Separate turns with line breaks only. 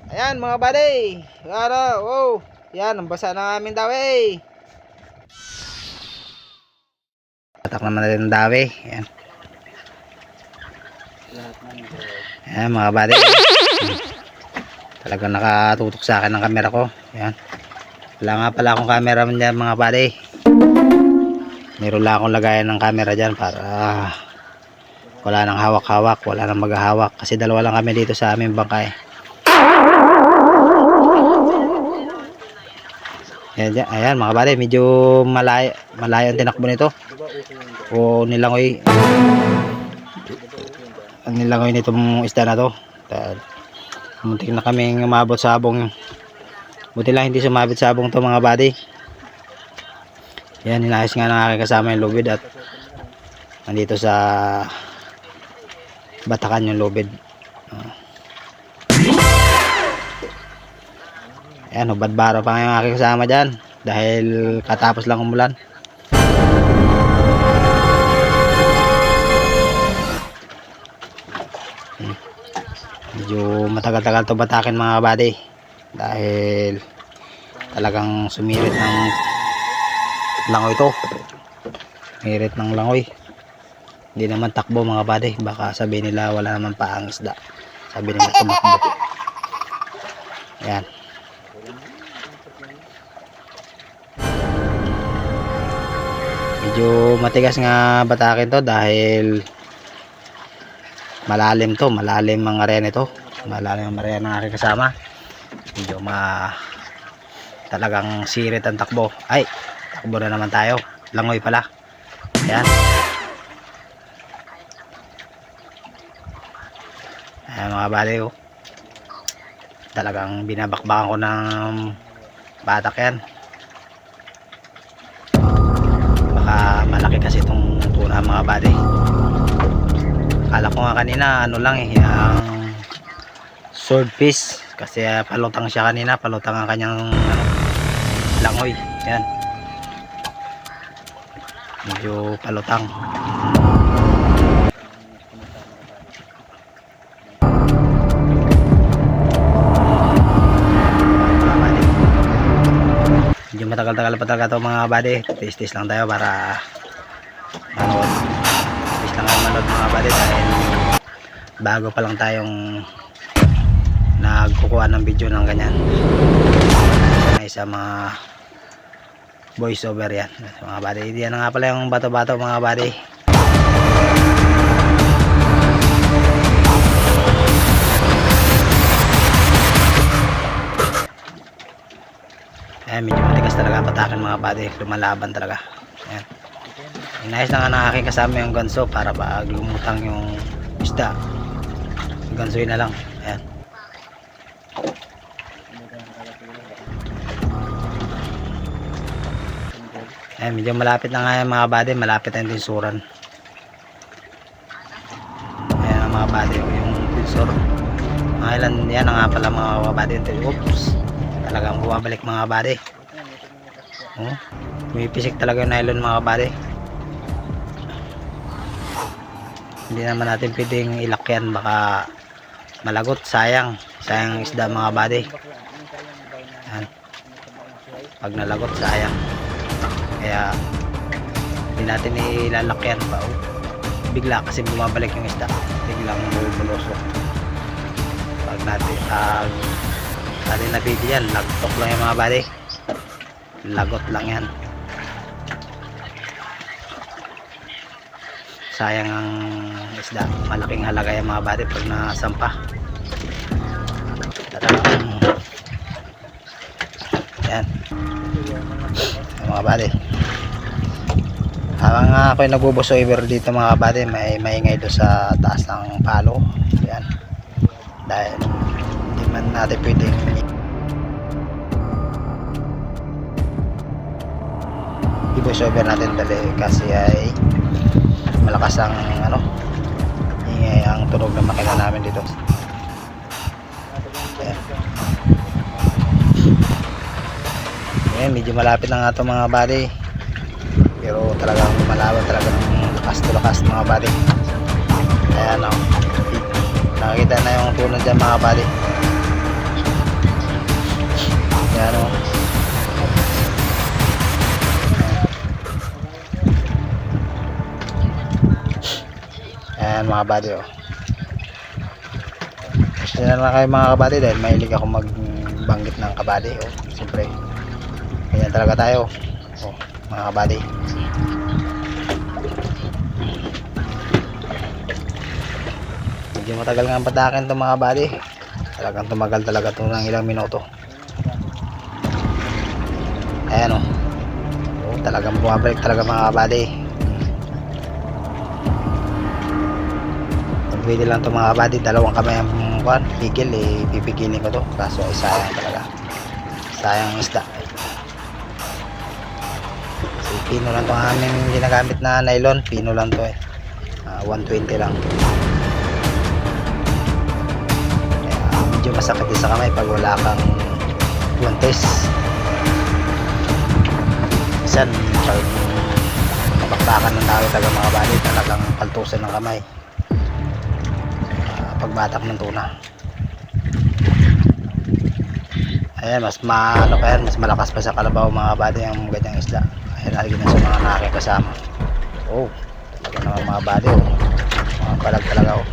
Ayan mga buddy. Ano, wow. Yan, ang basa na namin daw eh. Patak naman natin ang dawi. Ayan. Ayan mga buddy. Talagang nakatutok sa akin ang camera ko. Ayan. Wala nga pala akong camera man dyan mga buddy. Meron lang akong lagayan ng camera dyan para wala nang hawak-hawak. Wala nang maghahawak. Kasi dalawa lang kami dito sa aming bangkay. Ayan mga buddy, medyo malayo ang tinakbo nito. O nilangoy. Ang nilangoy nitong isda na to. Muntik na kaming umabot sa abong. Buti lang hindi sumabit sa abong to mga buddy. Ayan, inayos nga ng aking kasama yung lubid at nandito sa Batakan yung lubid. Ayan, hubad-baro pa yung aking kasama dyan dahil katapos lang umulan. Medyo matagal-tagal to batakin mga buddy dahil talagang sumirit ng langoy to. Sumirit ng langoy. Hindi naman takbo mga buddy, baka sabihin nila wala naman pa ang isda, sabi nila tumakbo. Ayan. Medyo matigas nga batakin to dahil malalim to, malalim ang area nito, malalim ang area ng aking kasama. Medyo talagang sirit ang takbo. Ay, takbo na naman tayo, langoy pala. Ayan. Ayan mga bali, oh. Talagang binabakbakan ko ng batak yan. Baka malaki kasi itong tuna mga bali. Akala ko nga kanina ano lang eh, ang swordfish kasi palutang siya kanina, palutang ang kanyang langoy. Yan, medyo palutang. Medyo matagal-tagal pa talaga ito mga buddy. Tis-tis lang tayo para manood. Tis lang tayo manood mga buddy dahil bago pa lang tayong nagkukuha ng video ng ganyan. Isa mga voice over yan mga buddy. Yan nga pala yung bato-bato mga buddy. Ayan, medyo matigas talaga patakan mga buddy, lumalaban talaga. Ayan. Inayos na nga ng aking kasama yung ganso para pag lumutang yung isda, gansoin na lang. Ayan. Ayan, medyo malapit na nga yung mga buddy, malapit na yung tinsuran. Ayan mga buddy, yung tinsur. Mga ilan, yan nga pala mga buddy. Oops, talagang bumabalik mga buddy. Pumipisik talaga yung nylon mga buddy. Hindi naman natin pwedeng ilakyan, baka malagot, sayang isda mga buddy. Ayan. Pag nalagot sayang, kaya hindi natin ilalakyan pa. Bigla kasi bumabalik yung isda, biglang bubulosok. Pag natin na video yan, lagtok lang yung mga buddy, lagot lang yan. Sayang ang isda, malaking halaga yung mga buddy pag nasampa. Yan mga buddy. Habang ako'y nagbubuso over dito mga buddy, may maingay doon sa taas ng palo. Yan, dahil hindi man natin pwedeng i-voice over natin dali kasi ay malakas ang ingay ang tunog ng makina namin dito. Ayan, medyo malapit na nga ito mga buddy, pero talagang malaban talaga ng lakas to lakas mga buddy. Ayan o, nakikita na yung tunog dyan mga buddy. mga buddy oh. Yan na lang kayo mga kabady dahil mahilig ako magbanggit ng kabady oh. Siyempre ganyan talaga tayo oh, mga kabady. Medyo matagal nga ang patakin itong mga kabady. Talagang tumagal talaga ito ng ilang minuto. Ayan oh, oh talagang bumabalik talaga mga kabady. Pwede lang ito mga kabady, dalawang kamay ang pigil eh, pipigilin ko to kaso ay sayang talaga, sayang isda. So, pino lang ito ang aming ginagamit na nylon, pino lang to eh, 120 lang. Kaya medyo masakit din sa kamay pag wala kang guantes. Minsan pag kapakpakan ng tao talaga mga kabady, talagang paltusan ng kamay pagbatak ng tuna. Ayan, mas maano pa yan, mas malakas pa sa kalabaw mga kabady ang ganyang isda. Ayan, nalagyan na sa mga nakakasama. Oh, talaga naman mga kabady oh, mga palag talaga oh.